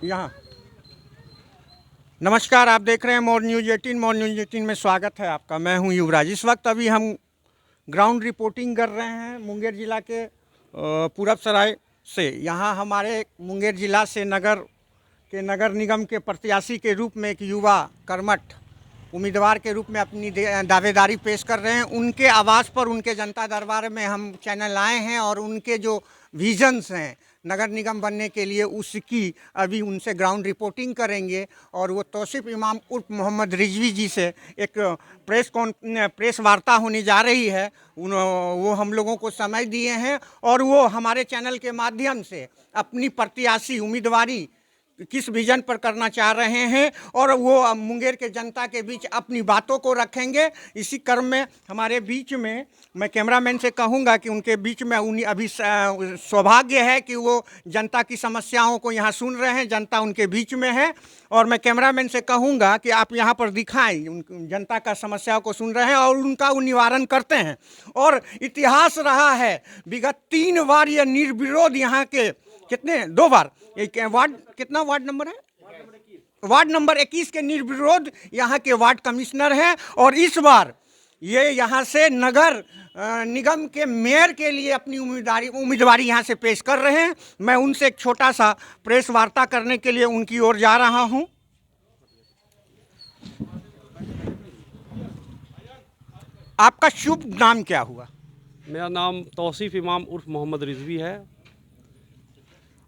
यहाँ नमस्कार, आप देख रहे हैं मोर न्यूज़ 18। मोर न्यूज़ 18 में स्वागत है आपका। मैं हूं युवराज। इस वक्त अभी हम ग्राउंड रिपोर्टिंग कर रहे हैं मुंगेर ज़िला के पूरब सराय से। यहाँ हमारे मुंगेर ज़िला से नगर निगम के प्रत्याशी के रूप में एक युवा कर्मठ उम्मीदवार के रूप में अपनी दावेदारी पेश कर रहे हैं। उनके आवास पर, उनके जनता दरबार में हम चैनल आए हैं और उनके जो विजन्स हैं नगर निगम बनने के लिए, उसकी अभी उनसे ग्राउंड रिपोर्टिंग करेंगे। और वो तौसीफ इमाम उर्फ मोहम्मद रिजवी जी से एक प्रेस वार्ता होने जा रही है। वो हम लोगों को समय दिए हैं और वो हमारे चैनल के माध्यम से अपनी प्रत्याशी उम्मीदवारी किस विजन पर करना चाह रहे हैं और वो मुंगेर के जनता के बीच अपनी बातों को रखेंगे। इसी क्रम में हमारे बीच में मैं कैमरामैन से कहूंगा कि उनके बीच में अभी सौभाग्य है कि वो जनता की समस्याओं को यहाँ सुन रहे हैं, जनता उनके बीच में है। और मैं कैमरामैन से कहूंगा कि आप यहाँ पर दिखाएं, उन जनता का समस्याओं को सुन रहे हैं और उनका वो निवारण करते हैं। और इतिहास रहा है, विगत 3 बार ये निर्विरोध यहाँ के कितने 2 बार एक वार्ड, कितना वार्ड नंबर है, वार्ड नंबर 21 के निर्विरोध यहाँ के वार्ड कमिश्नर हैं। और इस बार ये यहाँ से नगर निगम के मेयर के लिए अपनी उम्मीदवारी यहाँ से पेश कर रहे हैं। मैं उनसे एक छोटा सा प्रेस वार्ता करने के लिए उनकी ओर जा रहा हूँ। आपका शुभ नाम क्या हुआ? मेरा नाम तौसीफ इमाम उर्फ मोहम्मद रिजवी है।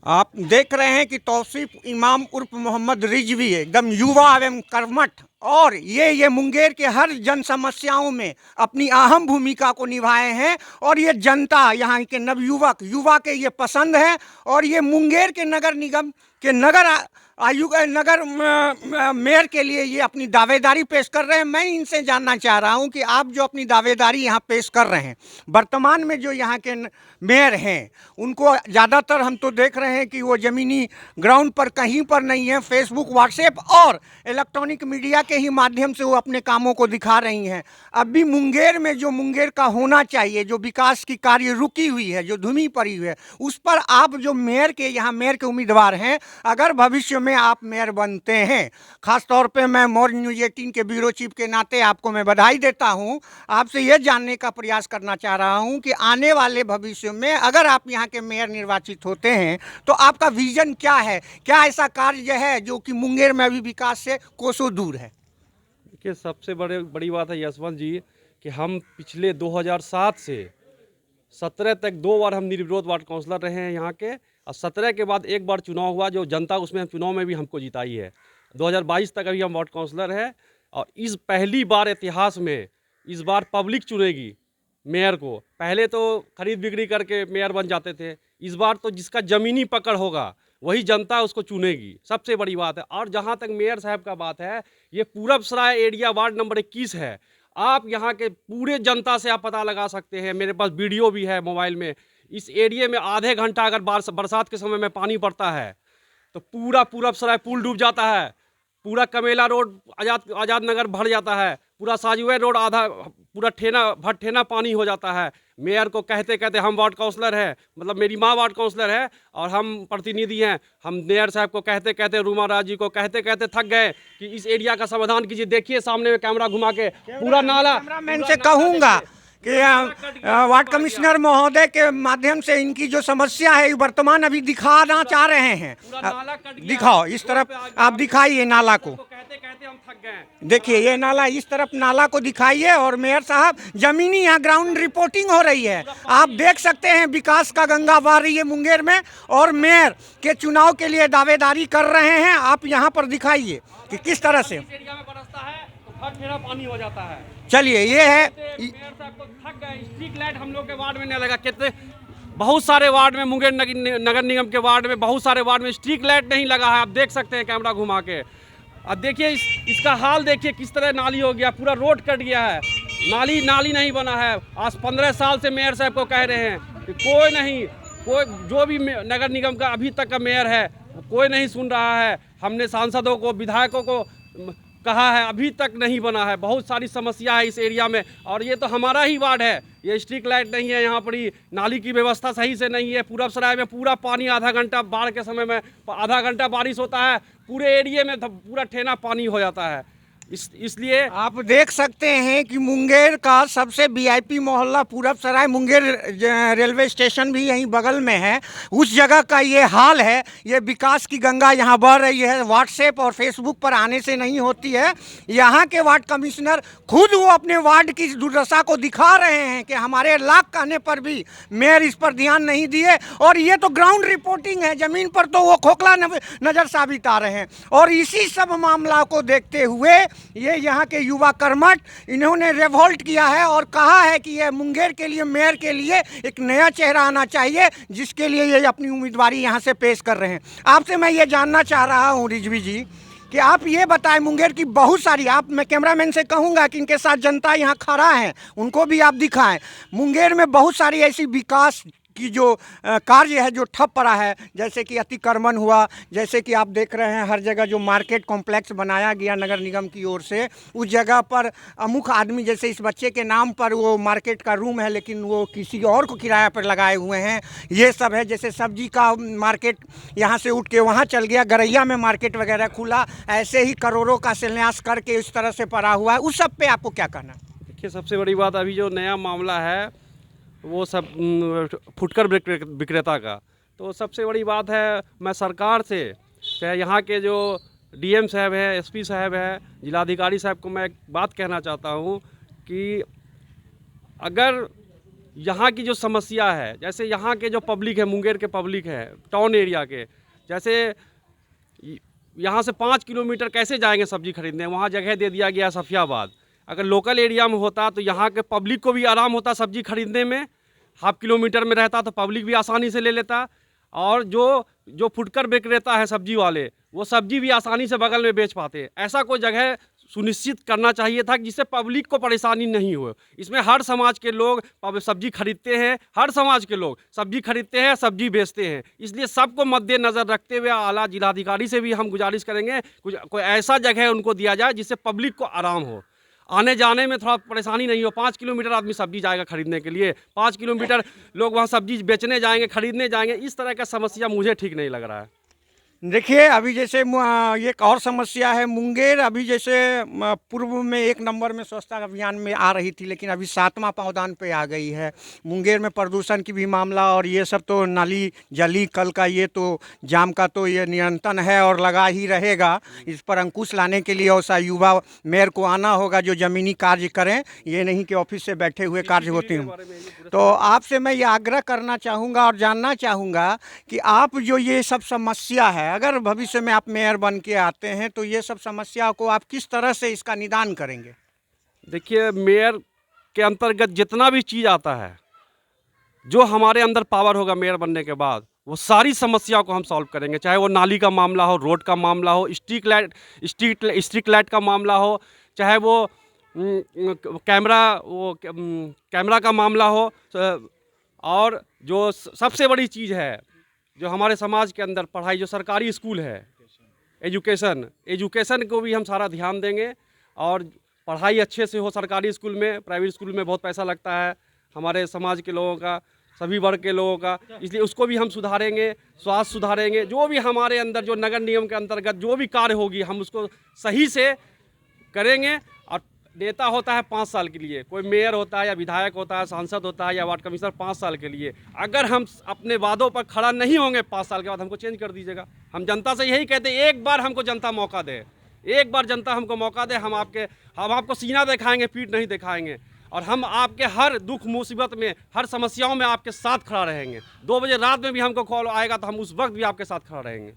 आप देख रहे हैं कि तौसीफ इमाम उर्फ मोहम्मद रिजवी एकदम युवा एवं कर्मठ, और ये मुंगेर के हर जन समस्याओं में अपनी अहम भूमिका को निभाए हैं। और ये जनता, यहाँ के नवयुवक युवा के ये पसंद है। और ये मुंगेर के नगर निगम के नगर मेयर के लिए ये अपनी दावेदारी पेश कर रहे हैं। मैं इनसे जानना चाह रहा हूं कि आप जो अपनी दावेदारी यहाँ पेश कर रहे हैं, वर्तमान में जो यहाँ के मेयर हैं उनको ज़्यादातर हम तो देख रहे हैं कि वो ज़मीनी ग्राउंड पर कहीं पर नहीं है, फेसबुक, व्हाट्सएप और इलेक्ट्रॉनिक मीडिया के ही माध्यम से वो अपने कामों को दिखा रही हैं। अभी मुंगेर में जो मुंगेर का होना चाहिए, जो विकास की कार्य रुकी हुई है, जो धुमी पड़ी हुई है, उस पर आप जो मेयर के उम्मीदवार हैं, अगर भविष्य में आप मेयर बनते हैं, खास तौर पे मैं मोर न्यूज़ 18 के ब्यूरो चीफ के नाते आपको मैं बधाई देता हूं। आपसे यह जानने का प्रयास करना चाह रहा हूं कि आने वाले भविष्य में अगर आप यहां के मेयर निर्वाचित होते हैं तो आपका विजन क्या है? क्या ऐसा कार्य है जो कि मुंगेर में अभी विकास से कोसों दूर है? देखिए, सबसे बड़ी बात है यशवंत जी कि हम पिछले 2007 से 17 तक 2 बार हम निर्विरोध वार्ड काउंसलर रहे हैं यहाँ के। और 17 के बाद एक बार चुनाव हुआ, जो जनता उसमें हम चुनाव में भी हमको जिताई है। 2022 तक अभी हम वार्ड काउंसलर हैं। और इस पहली बार इतिहास में इस बार पब्लिक चुनेगी मेयर को। पहले तो खरीद बिक्री करके मेयर बन जाते थे, इस बार तो जिसका ज़मीनी पकड़ होगा वही जनता उसको चुनेगी। सबसे बड़ी बात है। और जहाँ तक मेयर साहब का बात है, ये पूरब सराय एरिया वार्ड नंबर 21 है। आप यहाँ के पूरे जनता से आप पता लगा सकते हैं, मेरे पास वीडियो भी है मोबाइल में। इस एरिया में आधे घंटा अगर बरसात के समय में पानी पड़ता है तो पूरा पूरब सराय पुल डूब जाता है, पूरा कमेला रोड आज़ाद नगर भर जाता है, पूरा साजुए रोड आधा पूरा ठेना पानी हो जाता है। मेयर को कहते कहते हम वार्ड काउंसलर हैं, मतलब मेरी माँ वार्ड काउंसलर है और हम प्रतिनिधि हैं। हम मेयर साहब को कहते कहते, रूमा राज जी को कहते कहते थक गए कि इस एरिया का समाधान कीजिए। देखिए सामने में कैमरा घुमा के पूरा नाला। मैं से कहूँगा कि वार्ड कमिश्नर महोदय के माध्यम से इनकी जो समस्या है वर्तमान अभी दिखाना चाह रहे हैं। दिखाओ, इस तरफ आप दिखाइए नाला को। कहते कहते हम थक गए। देखिए ये नाला, इस तरफ नाला को दिखाइए। और मेयर साहब, जमीनी यहाँ ग्राउंड रिपोर्टिंग हो रही है, आप देख सकते हैं विकास का गंगा बह रही है मुंगेर में। और मेयर के चुनाव के लिए दावेदारी कर रहे हैं। आप यहाँ पर दिखाइए कि किस तरह से ठेरा पानी हो जाता है। चलिए, ये है मेयर साहब को थक गए। स्ट्रीट लाइट हम लोग के वार्ड में नहीं लगा। कितने बहुत सारे वार्ड में, मुंगेर नगर निगम के वार्ड में बहुत सारे वार्ड में स्ट्रीट लाइट नहीं लगा है। आप देख सकते हैं कैमरा घुमा के। अब देखिए इसका हाल देखिए, किस तरह नाली हो गया, पूरा रोड कट गया है, नाली नहीं बना है। आज 15 साल से मेयर साहब को कह रहे हैं कि कोई जो भी नगर निगम का अभी तक का मेयर है कोई नहीं सुन रहा है। हमने सांसदों को, विधायकों को कहा है, अभी तक नहीं बना है। बहुत सारी समस्या है इस एरिया में, और ये तो हमारा ही वार्ड है। ये स्ट्रीट लाइट नहीं है, यहाँ पर ही नाली की व्यवस्था सही से नहीं है। पूरब सराय में पूरा पानी, आधा घंटा बाढ़ के समय में आधा घंटा बारिश होता है, पूरे एरिया में पूरा ठेना पानी हो जाता है। इसलिए आप देख सकते हैं कि मुंगेर का सबसे वीआईपी मोहल्ला पूरब सराय, मुंगेर रेलवे स्टेशन भी यहीं बगल में है, उस जगह का ये हाल है। ये विकास की गंगा यहाँ बह रही है, व्हाट्सएप और फेसबुक पर आने से नहीं होती है। यहाँ के वार्ड कमिश्नर खुद वो अपने वार्ड की दुर्दशा को दिखा रहे हैं कि हमारे लाख कहने पर भी मेयर इस पर ध्यान नहीं दिए। और ये तो ग्राउंड रिपोर्टिंग है, ज़मीन पर तो वो खोखला नज़र साबित आ रहे हैं। और इसी सब मामला को देखते हुए ये यहाँ के युवा कर्मठ, इन्होंने रेवोल्ट किया है और कहा है कि ये मुंगेर के लिए, मेयर के लिए एक नया चेहरा आना चाहिए, जिसके लिए ये अपनी उम्मीदवारी यहाँ से पेश कर रहे हैं। आपसे मैं ये जानना चाह रहा हूँ रिजवी जी कि आप ये बताएं, मुंगेर की बहुत सारी, मैं कैमरामैन से कहूँगा कि इनके साथ जनता यहाँ खड़ा है, उनको भी आप दिखाएं। मुंगेर में बहुत सारी ऐसी विकास की जो कार्य है जो ठप पड़ा है, जैसे कि अतिक्रमण हुआ, जैसे कि आप देख रहे हैं हर जगह जो मार्केट कॉम्प्लेक्स बनाया गया नगर निगम की ओर से, उस जगह पर अमुक आदमी, जैसे इस बच्चे के नाम पर वो मार्केट का रूम है लेकिन वो किसी और को किराया पर लगाए हुए हैं। ये सब है, जैसे सब्जी का मार्केट यहाँ से उठ के वहाँ चल गया, गरैया में मार्केट वगैरह खुला, ऐसे ही करोड़ों का शिलान्यास करके इस तरह से पड़ा हुआ है। उस सब पे आपको क्या कहना? देखिए, सबसे बड़ी बात अभी जो नया मामला है वो सब फुटकर विक्रेता का, तो सबसे बड़ी बात है, मैं सरकार से, चाहे यहाँ के जो डीएम साहब है, एसपी साहब है, जिलाधिकारी साहब को मैं एक बात कहना चाहता हूँ कि अगर यहाँ की जो समस्या है, जैसे यहाँ के जो पब्लिक है, मुंगेर के पब्लिक है, टाउन एरिया के, जैसे यहाँ से 5 किलोमीटर कैसे जाएंगे सब्जी खरीदने, वहाँ जगह दे दिया गया सफियाबाद। अगर लोकल एरिया में होता तो यहाँ के पब्लिक को भी आराम होता सब्जी खरीदने में, हाफ किलोमीटर में रहता तो पब्लिक भी आसानी से ले लेता, और जो फुटकर विक्रेता है सब्जी वाले, वो सब्जी भी आसानी से बगल में बेच पाते। ऐसा कोई जगह सुनिश्चित करना चाहिए था जिससे पब्लिक को परेशानी नहीं हो। इसमें हर समाज के लोग सब्जी खरीदते हैं, हर समाज के लोग सब्जी खरीदते हैं, सब्जी बेचते हैं। इसलिए सबको मद्देनज़र रखते हुए आला जिलाधिकारी से भी हम गुजारिश करेंगे कोई ऐसा जगह उनको दिया जाए जिससे पब्लिक को आराम हो, आने जाने में थोड़ा परेशानी नहीं हो। 5 किलोमीटर आदमी सब्जी जाएगा खरीदने के लिए, 5 किलोमीटर लोग वहाँ सब्जी बेचने जाएंगे, खरीदने जाएंगे, इस तरह का समस्या मुझे ठीक नहीं लग रहा है। देखिए, अभी जैसे एक और समस्या है, मुंगेर अभी जैसे पूर्व में 1 नंबर में स्वच्छता अभियान में आ रही थी, लेकिन अभी 7वां पावदान पे आ गई है। मुंगेर में प्रदूषण की भी मामला और ये सब तो नाली जली कल का, ये तो जाम का तो ये निरंतर है और लगा ही रहेगा। इस पर अंकुश लाने के लिए ऐसा युवा मेयर को आना होगा जो ज़मीनी कार्य करें, ये नहीं कि ऑफिस से बैठे हुए कार्य होते हैं। तो आपसे मैं ये आग्रह करना चाहूँगा और जानना चाहूँगा कि आप जो ये सब समस्या है, अगर भविष्य में आप मेयर बन के आते हैं तो ये सब समस्या को आप किस तरह से इसका निदान करेंगे? देखिए, मेयर के अंतर्गत जितना भी चीज़ आता है, जो हमारे अंदर पावर होगा मेयर बनने के बाद, वो सारी समस्याओं को हम सॉल्व करेंगे। चाहे वो नाली का मामला हो, रोड का मामला हो, स्ट्रीट लाइट का मामला हो, चाहे वो कैमरा का मामला हो, और जो सबसे बड़ी चीज़ है जो हमारे समाज के अंदर पढ़ाई, जो सरकारी स्कूल है, एजुकेशन को भी हम सारा ध्यान देंगे। और पढ़ाई अच्छे से हो सरकारी स्कूल में, प्राइवेट स्कूल में बहुत पैसा लगता है हमारे समाज के लोगों का, सभी वर्ग के लोगों का, इसलिए उसको भी हम सुधारेंगे। स्वास्थ्य सुधारेंगे, जो भी हमारे अंदर जो नगर निगम के अंतर्गत जो भी कार्य होगी हम उसको सही से करेंगे। और नेता होता है 5 साल के लिए, कोई मेयर होता है या विधायक होता है, सांसद होता है या वार्ड कमिश्नर 5 साल के लिए। अगर हम अपने वादों पर खड़ा नहीं होंगे 5 साल के बाद, हमको चेंज कर दीजिएगा। हम जनता से यही कहते हैं, एक बार हमको जनता मौका दे, एक बार जनता हमको मौका दे, हम आपको सीना दिखाएंगे, पीठ नहीं दिखाएंगे। और हम आपके हर दुख मुसीबत में, हर समस्याओं में आपके साथ खड़ा रहेंगे। 2 बजे रात में भी हमको कॉल आएगा तो हम उस वक्त भी आपके साथ खड़ा रहेंगे।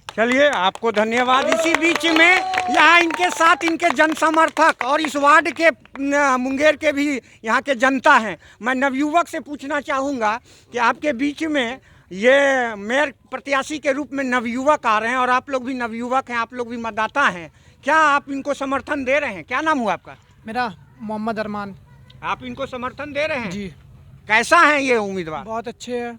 चलिए, आपको धन्यवाद। इसी बीच में यहाँ इनके साथ इनके जन समर्थक और इस वार्ड के मुंगेर के भी यहाँ के जनता हैं। मैं नवयुवक से पूछना चाहूँगा कि आपके बीच में ये मेयर प्रत्याशी के रूप में नवयुवक आ रहे हैं और आप लोग भी नवयुवक हैं, आप लोग भी मतदाता हैं, क्या आप इनको समर्थन दे रहे हैं? क्या नाम हुआ आपका? मेरा मोहम्मद अरमान। आप इनको समर्थन दे रहे हैं जी। कैसा है ये उम्मीदवार? बहुत अच्छे हैं।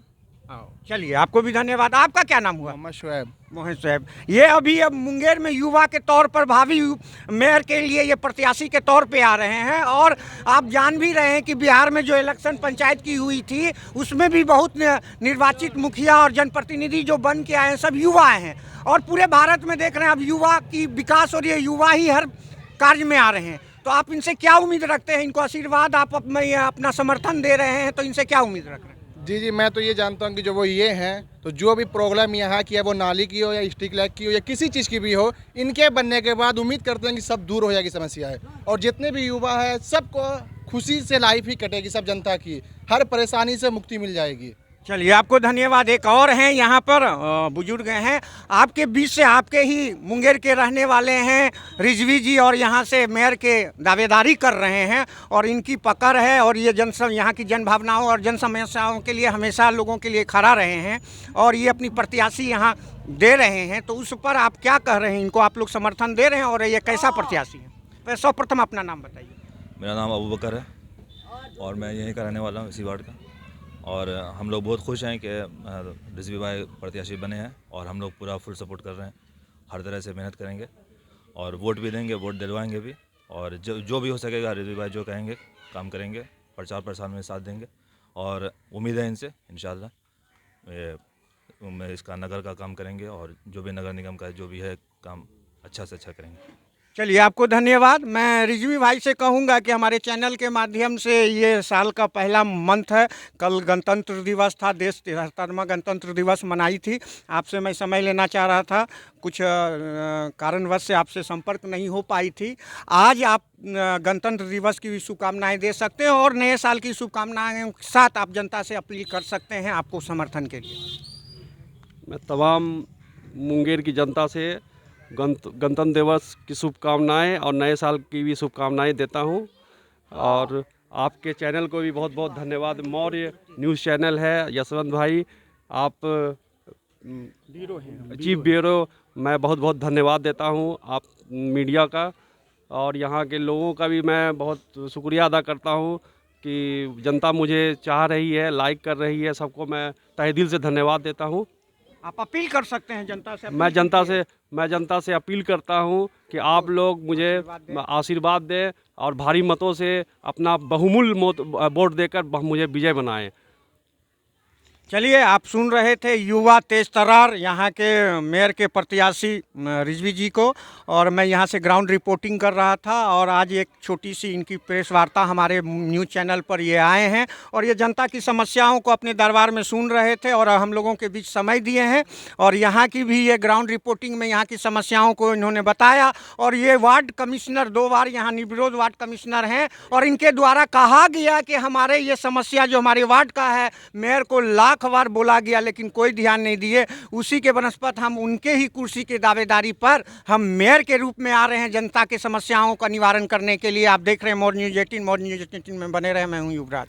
चलिए, आपको भी धन्यवाद। आपका क्या नाम हुआ? मोहम्मद शुएब। मोहित साहब, ये अभी अब मुंगेर में युवा के तौर पर भावी मेयर के लिए ये प्रत्याशी के तौर पे आ रहे हैं, और आप जान भी रहे हैं कि बिहार में जो इलेक्शन पंचायत की हुई थी उसमें भी बहुत निर्वाचित मुखिया और जनप्रतिनिधि जो बन के आए हैं सब युवा हैं, और पूरे भारत में देख रहे हैं अब युवा की विकास और ये युवा ही हर कार्य में आ रहे हैं। तो आप इनसे क्या उम्मीद रखते हैं? इनको आशीर्वाद आप अपना समर्थन दे रहे हैं, तो इनसे क्या उम्मीद रख रहे हैं? जी, मैं तो ये जानता हूँ कि जो वो ये हैं, तो जो भी प्रॉब्लम यहाँ की है, वो नाली की हो या स्ट्रीट लाइट की हो या किसी चीज़ की भी हो, इनके बनने के बाद उम्मीद करते हैं कि सब दूर हो जाएगी समस्या है, और जितने भी युवा है सबको खुशी से लाइफ ही कटेगी, सब जनता की हर परेशानी से मुक्ति मिल जाएगी। चलिए, आपको धन्यवाद। एक और हैं यहाँ पर बुजुर्ग हैं, आपके बीच से, आपके ही मुंगेर के रहने वाले हैं रिजवी जी, और यहाँ से मेयर के दावेदारी कर रहे हैं, और इनकी पकड़ है, और ये यहाँ की जन भावनाओं और जन समस्याओं के लिए हमेशा लोगों के लिए खड़ा रहे हैं, और ये अपनी प्रत्याशी यहाँ दे रहे हैं। तो उस पर आप क्या कह रहे हैं? इनको आप लोग समर्थन दे रहे हैं, और ये कैसा प्रत्याशी है? तो सर्वप्रथम अपना नाम बताइए। मेरा नाम अबू बकर है और मैं यहीं का रहने वाला हूँ, इसी वार्ड का। और हम लोग बहुत खुश हैं कि रिजवी भाई प्रत्याशी बने हैं, और हम लोग पूरा फुल सपोर्ट कर रहे हैं, हर तरह से मेहनत करेंगे और वोट भी देंगे, वोट दिलवाएंगे भी, और जो भी हो सकेगा रिजवी भाई जो कहेंगे काम करेंगे, प्रचार प्रसार में साथ देंगे, और उम्मीद है इनसे इंशाल्लाह ये इसका नगर का काम करेंगे, और जो भी नगर निगम का जो भी है काम अच्छा से अच्छा करेंगे। चलिए, आपको धन्यवाद। मैं रिजवी भाई से कहूँगा कि हमारे चैनल के माध्यम से ये साल का पहला मंथ है, कल गणतंत्र दिवस था, देश 73वां गणतंत्र दिवस मनाई थी। आपसे मैं समय लेना चाह रहा था, कुछ कारणवश से आपसे संपर्क नहीं हो पाई थी। आज आप गणतंत्र दिवस की भी शुभकामनाएँ दे सकते हैं, और नए साल की शुभकामनाएँ के साथ आप जनता से अपील कर सकते हैं आपको समर्थन के लिए। मैं तमाम मुंगेर की जनता से गणतंत्र दिवस की शुभकामनाएं और नए साल की भी शुभकामनाएं देता हूं, और आपके चैनल को भी बहुत बहुत धन्यवाद। मौर्य न्यूज़ चैनल है, यशवंत भाई आप चीफ ब्यूरो, मैं बहुत बहुत धन्यवाद देता हूं आप मीडिया का, और यहाँ के लोगों का भी मैं बहुत शुक्रिया अदा करता हूं कि जनता मुझे चाह रही है, लाइक कर रही है। सबको मैं तहे दिल से धन्यवाद देता हूं। आप अपील कर सकते हैं जनता से। मैं जनता से अपील करता हूं कि आप लोग मुझे आशीर्वाद दें और भारी मतों से अपना बहुमूल्य वोट देकर मुझे विजय बनाएं। चलिए, आप सुन रहे थे युवा तेज तर्रार यहाँ के मेयर के प्रत्याशी रिजवी जी को, और मैं यहाँ से ग्राउंड रिपोर्टिंग कर रहा था, और आज एक छोटी सी इनकी प्रेस वार्ता हमारे न्यूज़ चैनल पर ये आए हैं, और ये जनता की समस्याओं को अपने दरबार में सुन रहे थे, और हम लोगों के बीच समय दिए हैं, और यहाँ की भी ये ग्राउंड रिपोर्टिंग में यहाँ की समस्याओं को इन्होंने बताया। और ये वार्ड कमिश्नर 2 बार यहाँ निर्विरोध वार्ड कमिश्नर हैं, और इनके द्वारा कहा गया कि हमारे ये समस्या जो हमारे वार्ड का है, मेयर को लाख बार बोला गया लेकिन कोई ध्यान नहीं दिए। उसी के बनस्पत हम उनके ही कुर्सी के दावेदारी पर हम मेयर के रूप में आ रहे हैं जनता के समस्याओं का निवारण करने के लिए। आप देख रहे हैं मोर न्यूज़ 18 में बने रहे। मैं हूं युवराज।